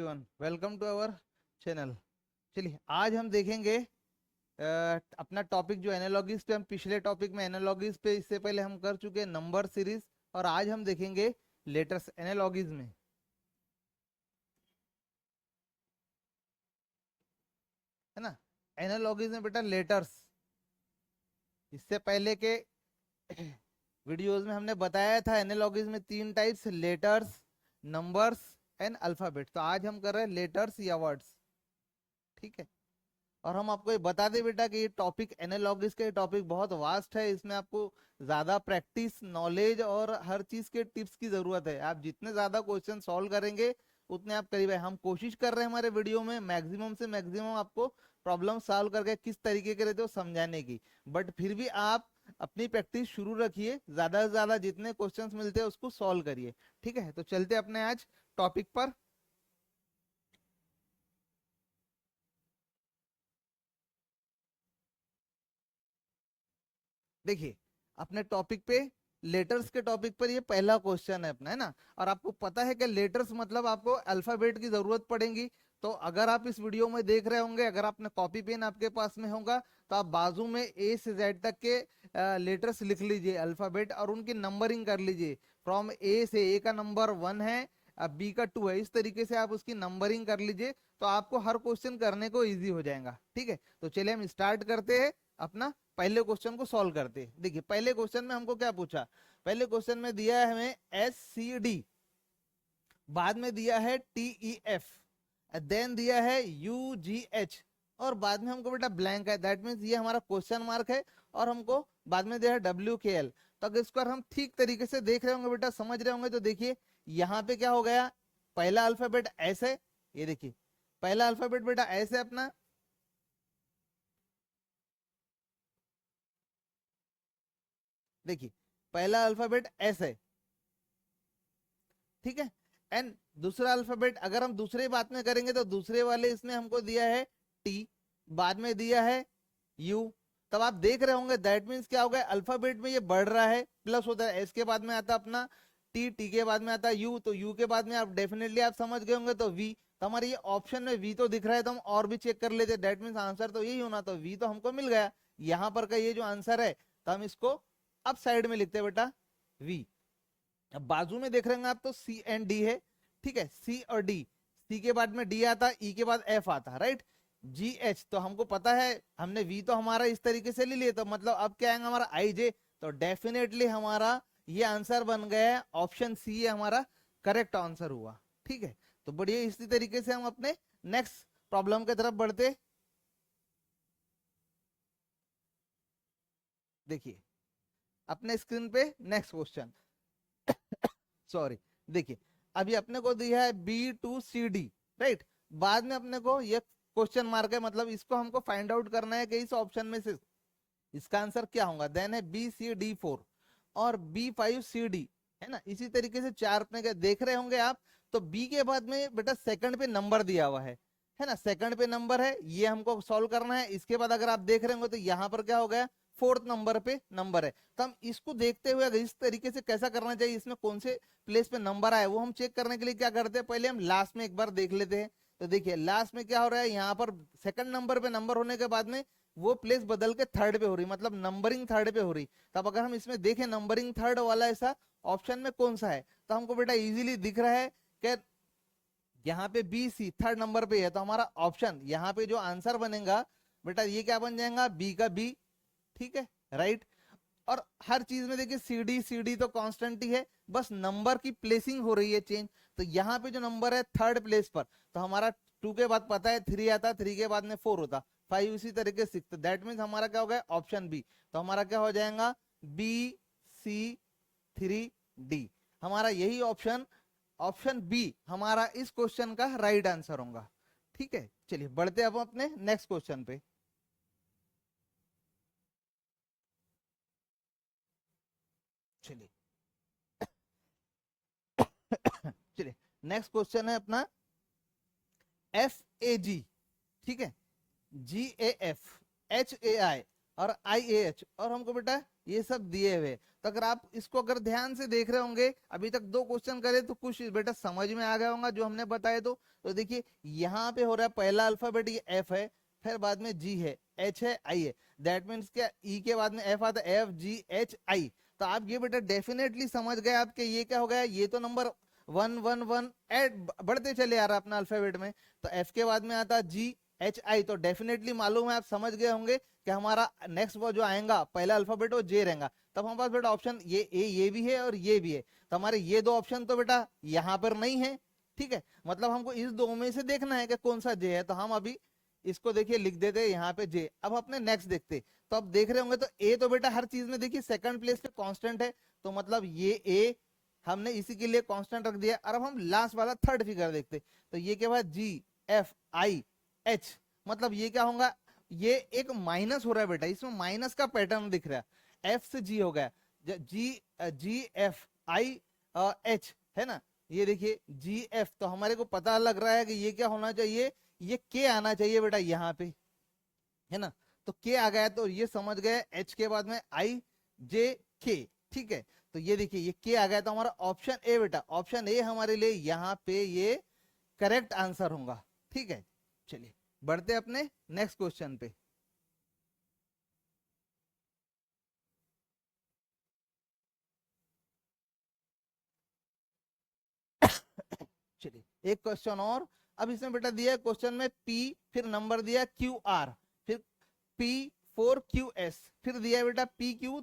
Everyone, welcome to our channel. चलिए आज हम देखेंगे अपना टॉपिक जो एनालॉगीज पे, हम पिछले टॉपिक में एनालॉगीज पे इससे पहले हम कर चुके हैं नंबर सीरीज, और आज हम देखेंगे लेटर्स एनालॉगीज में, है ना। एनालॉगीज में बेटा लेटर्स, इससे पहले के वीडियोस में हमने बताया था एनालॉगीज में तीन types, letters, numbers and alphabet. तो आज हम कर रहे हैं लेटर्स या वर्ड्स, ठीक है। और हम आपको ये बता दें बेटा कि ये टॉपिक एनालॉगीज का टॉपिक बहुत वास्ट है, इसमें आपको ज्यादा प्रैक्टिस, नॉलेज और हर चीज के टिप्स की जरूरत है। आप जितने ज्यादा क्वेश्चन सॉल्व करेंगे उतने आप करीब है। हम कोशिश कर रहे हैं हमारे वीडियो में मैक्सिमम से मैक्सिमम आपको प्रॉब्लम सॉल्व करके किस तरीके के रहते हो समझाने की, बट फिर भी आप अपनी प्रैक्टिस शुरू रखिए, ज्यादा से ज्यादा जितने क्वेश्चंस मिलते हैं उसको सॉल्व करिए, ठीक है। तो चलते अपने आज टॉपिक पर। देखिए अपने टॉपिक पे, लेटर्स के टॉपिक पर ये पहला क्वेश्चन है अपना, है ना। और आपको पता है कि लेटर्स मतलब आपको अल्फाबेट की जरूरत पड़ेगी। तो अगर आप इस वीडियो में देख रहे होंगे, अगर आपने कॉपी पेन आपके पास में होगा, तो आप बाजू में ए से जेड तक के लेटर्स लिख लीजिए, अल्फाबेट, और उनकी नंबरिंग कर लीजिए। फ्रॉम ए से, ए का नंबर 1 है, अब बी का 2 है, इस तरीके से आप उसकी नंबरिंग कर लीजिए, तो आपको हर क्वेश्चन करने को इजी हो जाएगा, ठीक है। तो चलिए हम स्टार्ट करते हैं, अपना पहले क्वेश्चन को सॉल्व करते हैं। देखिए पहले क्वेश्चन में हमको क्या पूछा, पहले क्वेश्चन में दिया है हमें SCD, बाद में दिया है TEF, देन दिया है UGH, और बाद में हमको बेटा ब्लैंक है, दैट मीन्स ये हमारा क्वेश्चन मार्क है, और हमको बाद में दिया है WKL। तो अगर इसको हम ठीक तरीके से देख रहे होंगे बेटा, समझ रहे होंगे, तो देखिए यहाँ पे क्या हो गया, पहला अल्फाबेट ऐसे, ये देखिए पहला अल्फाबेट बेटा ऐसे अपना, देखिए पहला अल्फाबेट ऐसे, ठीक है। एंड दूसरा अल्फाबेट अगर हम दूसरे बात में करेंगे तो दूसरे वाले इसमें हमको दिया है टी, बाद में दिया है यू। तब आप देख रहे होंगे दैट मीन्स क्या होगा, अल्फाबेट में ये बढ़ रहा है, प्लस होता है, एस के बाद में आता अपना टी, टी के बाद में आता यू, तो यू के बाद में आप डेफिनेटली आप समझ गए होंगे तो वी। तो हमारे ये ऑप्शन में वी तो दिख रहा है, तो हम और भी चेक कर लेते, दैट मीन्स आंसर तो यही होना, तो वी तो हमको मिल गया यहाँ पर का ये जो आंसर है। तो हम इसको अब साइड में लिखते हैं बेटा वी। अब बाजू में देख रहे हैं आप तो सी एंड डी है, ठीक है, सी और डी, सी के बाद में डी आता, ई के बाद एफ आता, राइट। जी एच तो हमको पता है, हमने वी तो हमारा इस तरीके से ले लिया, तो मतलब अब क्या आएगा हमारा आई जे, तो डेफिनेटली हमारा ये आंसर बन गया, ऑप्शन सी हमारा करेक्ट आंसर हुआ, ठीक है। तो बढ़िया, इसी तरीके से हम अपने नेक्स्ट प्रॉब्लम की तरफ बढ़ते। देखिए अपने स्क्रीन पे नेक्स्ट क्वेश्चन, सॉरी, देखिए अभी अपने को दिया है B to CD, राइट। बाद में अपने को ये क्वेश्चन मार्क है, मतलब इसको हमको फाइंड आउट करना है कि इस ऑप्शन में से इसका आंसर क्या होगा। देन है BCD4 और B5CD, है ना। इसी तरीके से चार अपने के देख रहे होंगे आप, तो बी के बाद में बेटा सेकंड पे नंबर दिया हुआ है ना, सेकंड पे नंबर है, ये हमको सॉल्व करना है। इसके बाद अगर आप देख रहे होंगे तो यहाँ पर क्या हो गया, फोर्थ नंबर पे नंबर है, तो हम इसको देखते हुए अगर इस तरीके से कैसा करना चाहिए, इसमें कौन से प्लेस पे नंबर आए वो हम चेक करने के लिए क्या करते हैं, पहले हम लास्ट में एक बार देख लेते हैं। तो देखिए लास्ट में क्या हो रहा है, यहाँ पर सेकंड नंबर पे नंबर होने के बाद में वो प्लेस बदल के थर्ड पे हो रही, मतलब नंबरिंग थर्ड पे हो रही। तब अगर हम इसमें देखें नंबरिंग थर्ड वाला ऐसा ऑप्शन में कौन सा है, तो हमको बेटा इजीली दिख रहा है कि यहाँ पे BC थर्ड नंबर पे है, तो हमारा ऑप्शन यहाँ पे जो आंसर बनेगा बेटा ये क्या बन जाएगा, बी का बी, ठीक है, राइट। और हर चीज में देखिए सीडी सीडी तो कांस्टेंट ही है, बस नंबर की प्लेसिंग हो रही है चेंज। तो यहाँ पे जो नंबर है थर्ड प्लेस पर, तो हमारा 2 के बाद पता है 3 आता, 3 के बाद में 4 होता, 5 इसी तरीके से 6, दैट मीन्स हमारा क्या हो गया, ऑप्शन बी। तो हमारा क्या हो जाएगा, BC3D, हमारा यही ऑप्शन, ऑप्शन बी हमारा इस क्वेश्चन का राइट आंसर होगा, ठीक है। चलिए बढ़ते अब अपने नेक्स्ट क्वेश्चन पे। चलिए चलिए नेक्स्ट क्वेश्चन है अपना FAG, ठीक है, GAF, HAI और IAH, और हमको बेटा ये सब दिए हुए, तो अगर आप इसको अगर ध्यान से देख रहे होंगे, अभी तक 2 क्वेश्चन करे तो कुछ बेटा समझ में आ गया होगा जो हमने बताए। तो देखिए यहाँ पे हो रहा है पहला अल्फाबेट ये एफ है, फिर बाद में जी है, एच है, आई है। दैट मीन्स क्या, ई के बाद में एफ आता है, एफ जी एच आई। तो आप ये बेटा डेफिनेटली समझ गए आपके ये क्या हो गया, ये तो नंबर 1 1 1 एड बढ़ते चले आ रहा है अपना अल्फाबेट में। तो एफ के बाद में आता जी एच आई, तो डेफिनेटली मालूम है, आप समझ गए होंगे कि हमारा नेक्स्ट वो जो आएगा पहला अल्फाबेट वो जे रहेगा। तब हमारे पास बेटा ऑप्शन ये भी है और ये भी है। तो हमारे ये 2 ऑप्शन तो बेटा यहाँ पर नहीं है, ठीक है। मतलब हमको इस 2 में से देखना है कि कौन सा जे है। तो हम अभी इसको देखिए लिख देते हैं यहाँ पे जे। अब अपने नेक्स्ट देखते, तो अब देख रहे होंगे तो ए तो बेटा हर चीज में देखिए सेकंड प्लेस पे कांस्टेंट है, तो मतलब ये ए हमने इसी के लिए कांस्टेंट रख दिया। और अब हम लास्ट वाला थर्ड फिगर देखते, तो ये क्या हुआ, जी एफ आई एच, मतलब ये क्या होगा, ये एक माइनस हो रहा है बेटा, इसमें माइनस का पैटर्न दिख रहा है। एफ से जी हो गया, जी जी एफ आई एच है ना, ये देखिए जी एफ। तो हमारे को पता लग रहा है कि ये क्या होना चाहिए, ये के आना चाहिए बेटा यहाँ पे, है ना। तो के आ गया, तो ये समझ गए एच के बाद में आई जे के, ठीक है। तो ये देखिए ये के आ गया, तो हमारा ऑप्शन ए बेटा, ऑप्शन ए हमारे लिए यहाँ पे ये करेक्ट आंसर होगा, ठीक है। चलिए बढ़ते अपने नेक्स्ट क्वेश्चन पे। चलिए एक क्वेश्चन और। अब इसमें बेटा दिया है क्वेश्चन में पी, फिर नंबर दिया क्यू आर, फिर पी 4 QS, फिर दिया है बेटा पी क्यू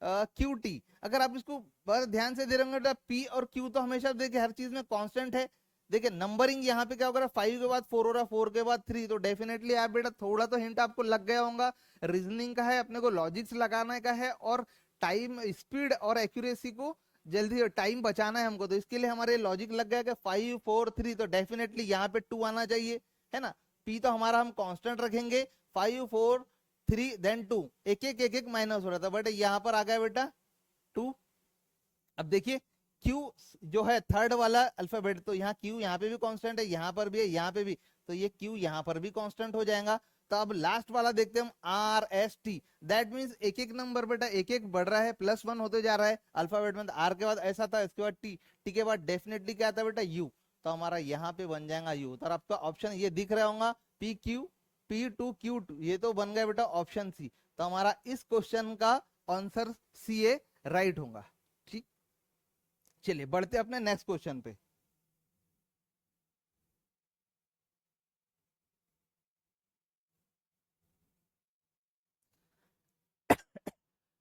क्यू टी। अगर आप इसको बस ध्यान से दे रहे होंगे बेटा, पी और क्यू तो हमेशा देखिए हर चीज में कांस्टेंट है। देखिए नंबरिंग यहाँ पे क्या होगा, 5 के बाद 4 हो रहा है, 4 के बाद 3, तो डेफिनेटली आप बेटा थोड़ा तो हिंट आपको लग गया होगा। रीजनिंग का है, अपने को लॉजिक्स लगाने का है, और टाइम स्पीड और एक्यूरेसी को जल्दी टाइम बचाना है हमको। तो इसके लिए हमारे लॉजिक लग गया कि 5 4 3, तो डेफिनेटली यहाँ पे 2 आना चाहिए, है ना। पी तो हमारा हम कांस्टेंट रखेंगे, 5 4 3 देन 2, एक एक माइनस हो रहा था, बट यहाँ पर आ गया बेटा 2। अब देखिए क्यू जो है थर्ड वाला अल्फाबेट, तो यहाँ क्यू यहाँ पे भी कांस्टेंट है, यहाँ पर भी है, यहाँ पे भी, तो ये क्यू यहाँ पर भी कांस्टेंट हो जाएगा। तो अब लास्ट वाला देखते हैं हम, R S T. That means एक एक नंबर बेटा एक एक बढ़ रहा है, +1 होते जा रहा है अल्फाबेट में। आर के बाद ऐसा था, इसके बाद टी, टी के बाद डेफिनेटली क्या आता है बेटा, यू। तो हमारा यहाँ पे बन जाएगा यू। तो आपका ऑप्शन ये दिख रहा होगा, पी क्यू P2 Q2, ये तो बन गया बेटा ऑप्शन सी। तो हमारा इस क्वेश्चन का आंसर सी ए राइट होगा, ठीक। चलिए बढ़ते अपने नेक्स्ट क्वेश्चन पे।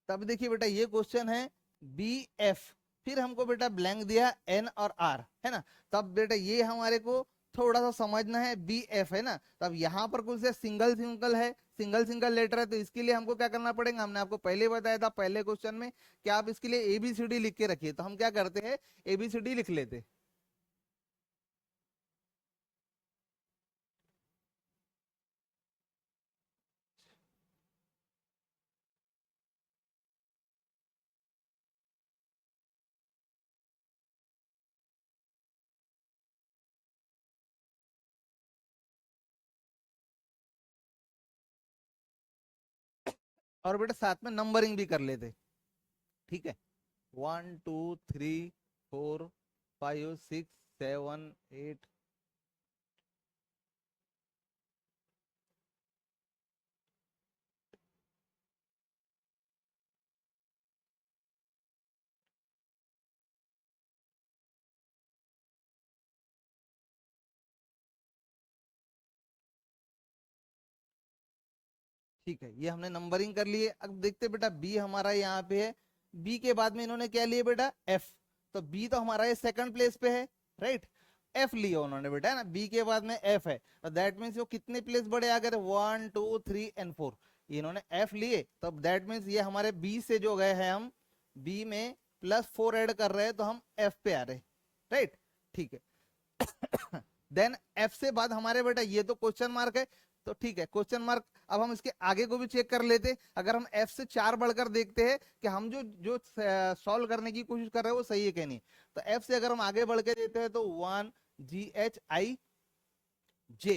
तब देखिए बेटा ये क्वेश्चन है बी एफ, फिर हमको बेटा ब्लैंक दिया एन और आर, है ना। तब बेटा ये हमारे को थोड़ा सा समझना है, बी एफ है ना, तब यहाँ पर कुछ सिंगल सिंगल है, सिंगल सिंगल लेटर है। तो इसके लिए हमको क्या करना पड़ेगा, हमने आपको पहले बताया था पहले क्वेश्चन में कि आप इसके लिए एबीसीडी लिख के रखिए। तो हम क्या करते हैं, एबीसीडी लिख लेते। और बेटा साथ में नंबरिंग भी कर लेते, ठीक है। 1 2 3 4 5 6 7 8। ठीक है, ये हमने नंबरिंग कर लिए। अब देखते बेटा बी हमारा यहाँ पे है, बी के बाद में इन्होंने क्या लिया बेटा, एफ। तो बी तो हमारा ये सेकंड प्लेस पे है, राइट। एफ लिया उन्होंने बेटा, है ना, बी के बाद में एफ है। तो दैट मीन्स वो कितने प्लेस बड़े आ गए, 1 2 3 एंड 4, इन्होंने एफ लिए। तो दैट मीन्स ये हमारे बी से जो गए हैं हम, बी में +4 ऐड कर रहे हैं, तो हम एफ पे आ रहे, राइट, ठीक है। देन एफ से बाद हमारे बेटा ये तो क्वेश्चन मार्क है, तो ठीक है क्वेश्चन मार्क। अब हम इसके आगे को भी चेक कर लेते, अगर हम एफ से 4 बढ़कर देखते हैं कि हम जो जो सॉल्व करने की कोशिश कर रहे हैं वो सही है कि नहीं। तो एफ से अगर हम आगे बढ़ के देते हैं तो 1 GHI J,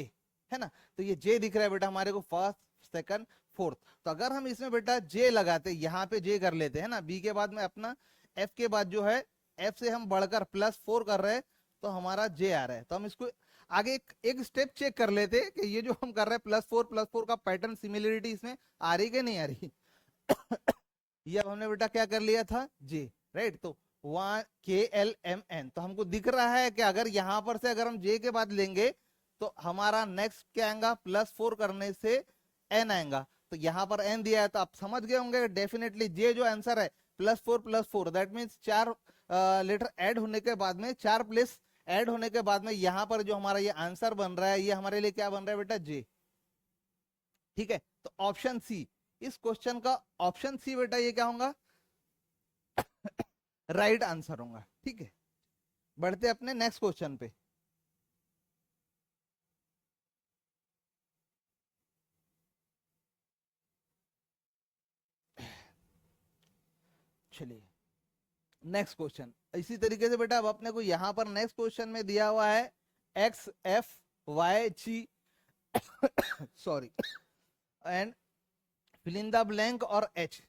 है ना। तो ये जे दिख रहा है बेटा हमारे को, फर्स्ट सेकंड फोर्थ। तो अगर हम इसमें बेटा जे लगाते, यहाँ पे जे कर लेते हैं ना, बी के बाद में अपना एफ के बाद जो है, एफ से हम बढ़कर +4 कर रहे हैं, तो हमारा जे आ रहा है। तो हम इसको आगे एक स्टेप चेक कर लेते हैं कि ये जो हम कर रहे हैं +4 का पैटर्न सिमिलरिटी इसमें आ रही कि नहीं आ रही। ये अब हमने बेटा क्या कर लिया था, जे, राइट। तो वहां KLMN, तो हमको दिख रहा है कि अगर यहां पर से अगर हम जे के बाद लेंगे तो हमारा नेक्स्ट क्या आएगा, +4 करने से एन आएगा। तो यहाँ पर एन दिया है, तो आप समझ गए होंगे डेफिनेटली जे जो आंसर है +4 दैट मीन्स 4 लेटर ऐड होने के बाद में, 4 प्लेस ऐड होने के बाद में यहाँ पर जो हमारा ये आंसर बन रहा है, ये हमारे लिए क्या बन रहा है बेटा, जे। ठीक है, तो ऑप्शन सी, इस क्वेश्चन का ऑप्शन सी बेटा ये क्या होगा, राइट आंसर होगा। ठीक है, बढ़ते अपने नेक्स्ट क्वेश्चन पे। चलिए नेक्स्ट क्वेश्चन इसी तरीके से बेटा, अब अपने को यहां पर नेक्स्ट क्वेश्चन में दिया हुआ है XFYG sorry and fill in the blank और H।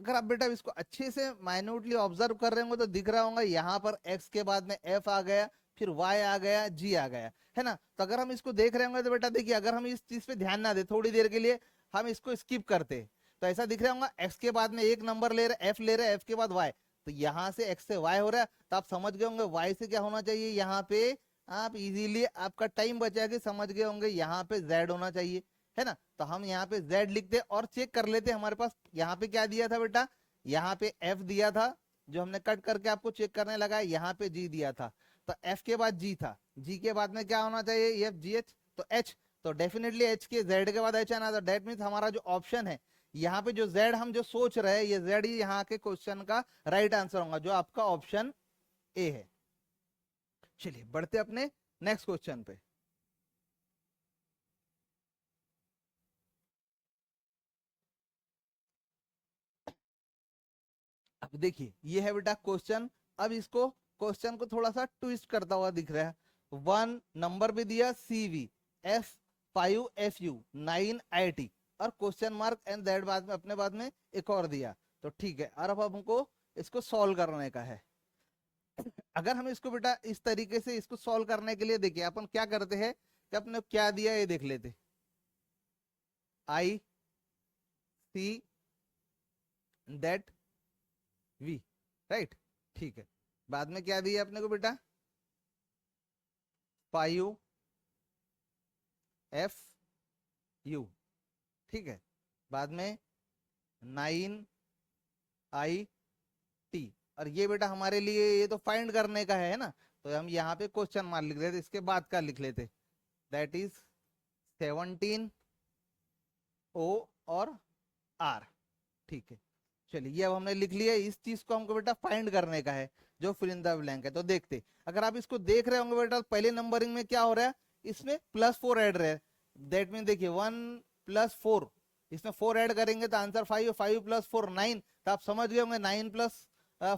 अगर आप बेटा इसको अच्छे से माइन्यूटली ऑब्जर्व कर रहे होंगे तो दिख रहा होगा यहाँ पर X के बाद में F आ गया, फिर Y आ गया, G आ गया, है ना। तो अगर हम इसको देख रहे होंगे तो बेटा देखिए, अगर हम इस चीज पे ध्यान ना दे थोड़ी देर के लिए, हम इसको स्किप करते तो ऐसा दिख रहा होगा, X के बाद में एक नंबर ले रहे, F ले रहे, F के बाद Y, तो यहाँ से X से Y हो रहा है, तो आप समझ गए होंगे Y से क्या होना चाहिए, यहाँ पे आप इजीली, आपका टाइम बचा के समझ गए होंगे, यहाँ पे Z होना चाहिए, है ना। तो हम यहाँ पे Z लिखते और चेक कर लेते, हमारे पास यहाँ पे क्या दिया था बेटा, यहाँ पे F दिया था, जो हमने कट करके आपको चेक करने लगा, यहाँ पे G दिया था, तो F के बाद G था, G के बाद में क्या होना चाहिए, FGH, तो H, तो डेफिनेटली H के Z के बाद H आना था। डेट मीन्स हमारा जो ऑप्शन है, यहाँ पे जो Z हम जो सोच रहे हैं, ये Z ही यहाँ के क्वेश्चन का राइट आंसर होगा, जो आपका ऑप्शन ए है। चलिए बढ़ते अपने नेक्स्ट क्वेश्चन पे। अब देखिए ये है बेटा क्वेश्चन, अब इसको क्वेश्चन को थोड़ा सा ट्विस्ट करता हुआ दिख रहा है। 1 नंबर भी दिया CV F5FU 9IT और क्वेश्चन मार्क एंड दैट बाद में अपने बाद में एक और दिया। तो ठीक है, और अब हमको इसको सॉल्व करने का है। अगर हम इसको बेटा इस तरीके से इसको सॉल्व करने के लिए देखिए अपन क्या करते हैं कि अपने क्या दिया ये देख लेते, IC दैट V, राइट। ठीक है, बाद में क्या दिया अपने को बेटा, 5FU, ठीक है, बाद में 9IT, और ये बेटा हमारे लिए ये तो फाइंड करने का है ना, तो हम यहाँ पे क्वेश्चन मार्क लिख देते, इसके बाद का लिख लेते, दैट इज 17O और R। ठीक है, चलिए ये अब हमने लिख लिया, इस चीज को हमको बेटा फाइंड करने का है, जो फिल इन द ब्लैंक है। तो देखते, अगर आप इसको देख रहे होंगे बेटा, पहले नंबरिंग में क्या हो रहा है, इसमें +4 ऐड रहे, दैट मीन देखिए 1 + 4, इसमें 4 ऐड करेंगे तो आंसर 5, 5 + 4 9, तो आप समझ गए होंगे 9 +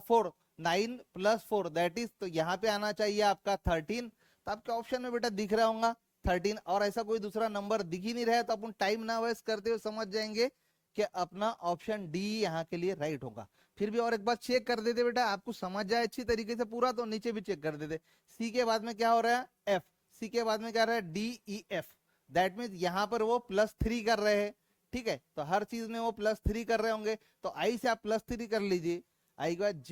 4, 9 + 4 दैट इज, तो यहाँ पे आना चाहिए आपका 13। तो आपके ऑप्शन में बेटा दिख रहा होगा 13, और ऐसा कोई दूसरा नंबर दिख ही नहीं रहा है, तो अपन टाइम ना वेस्ट करते हुए समझ जाएंगे कि अपना ऑप्शन डी यहाँ के लिए राइट होगा। फिर भी और एक बार चेक कर देते बेटा, आपको समझ जाए अच्छी तरीके से पूरा, तो नीचे भी चेक कर देते। सी के बाद में क्या हो रहा है, एफ, सी के बाद में क्या रहा है, DEF, दैट मीन यहाँ पर वो +3 कर रहे हैं। ठीक है, तो हर चीज में वो +3 कर रहे होंगे, तो आई से आप +3 कर लीजिए, आई के बाद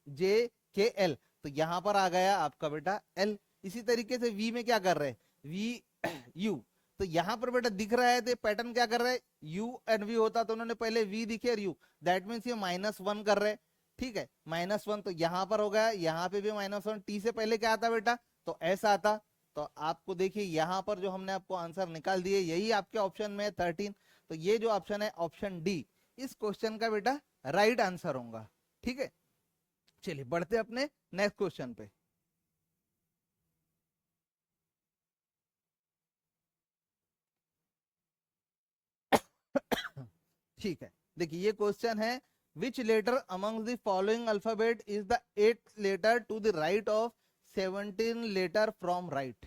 JKL, तो यहाँ पर आ गया आपका बेटा L। इसी तरीके से V में क्या कर रहे हैं, VU, तो यहां पर बेटा दिख रहा है, तो पैटर्न क्या कर रहा है, U एंड V होता तो उन्होंने पहले V दिखे और U, दैट मीन्स ये -1 कर रहे हैं। ठीक है, -1, तो यहां पर हो गया, यहाँ पे भी -1, T से पहले क्या आता बेटा, तो S आता। तो आपको देखिए यहाँ पर जो हमने आपको आंसर निकाल दिए, यही आपके ऑप्शन में है 13। तो ये जो ऑप्शन है ऑप्शन डी इस क्वेश्चन का बेटा राइट आंसर होगा। ठीक है, चलिए बढ़ते अपने नेक्स्ट क्वेश्चन पे। ठीक है, देखिए ये क्वेश्चन है, which letter among the following alphabet is the 8th letter to the right of 17 letter from right.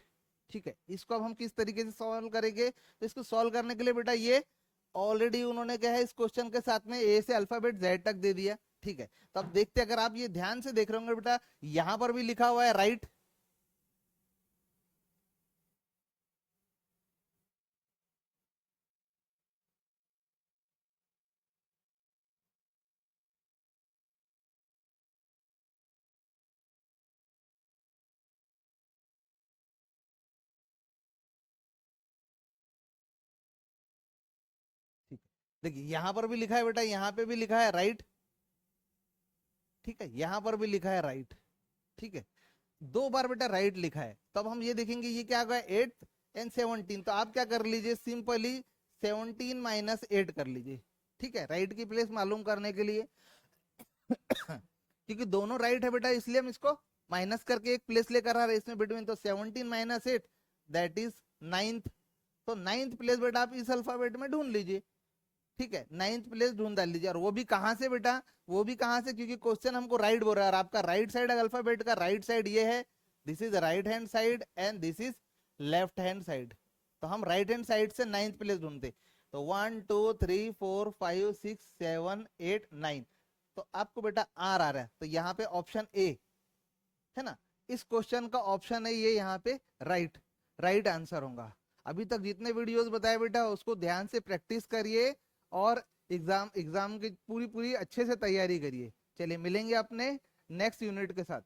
ठीक है, इसको अब हम किस तरीके से सॉल्व करेंगे, तो इसको सॉल्व करने के लिए बेटा ये ऑलरेडी उन्होंने क्या है इस क्वेश्चन के साथ में ए से अल्फाबेट जेड तक दे दिया। ठीक है, तो अब देखते हैं, अगर आप ये ध्यान से देख रहे होंगे बेटा, यहां पर भी लिखा हुआ है राइट। ठीक है, देखिए यहां पर भी लिखा है बेटा, यहाँ पे भी लिखा है राइट। ठीक है, यहां पर भी लिखा है राइट। ठीक है, दो बार बेटा राइट लिखा है। तब हम ये देखेंगे ये क्या होगा, 8 एंड 17। तो आप क्या कर लीजिए, सिंपली 17 माइनस 8 कर लीजिए। ठीक है, राइट की प्लेस मालूम करने के लिए क्योंकि दोनों राइट है बेटा, इसलिए हम इसको माइनस करके एक प्लेस लेकर आ रहे हैं इसमें बिटवीन। तो 17 माइनस 8 दैट इज 9th। तो 9th प्लेस बेटा आप इस अल्फाबेट में ढूंढ लीजिए। ठीक है, 9th प्लेस ढूंढ डाल लीजिए, और वो भी कहां से बेटा, वो भी कहां से, क्योंकि क्वेश्चन हमको राइट बोल रहा है, और आपका राइट साइड अल्फाबेट का राइट साइड ये है, this is right hand side and this is left hand side. तो हम राइट हैंड साइड से 9th प्लेस ढूंढते। तो 1 2 3 4 5 6 7 8 9। तो आपको बेटा आर आ रहा है, तो यहाँ पे ऑप्शन ए है ना, इस क्वेश्चन का ऑप्शन है ये, यहाँ पे राइट राइट आंसर होगा। अभी तक जितने वीडियोस बताए बेटा उसको ध्यान से प्रैक्टिस करिए, और एग्जाम एग्जाम की पूरी पूरी अच्छे से तैयारी करिए। चलिए मिलेंगे अपने नेक्स्ट यूनिट के साथ।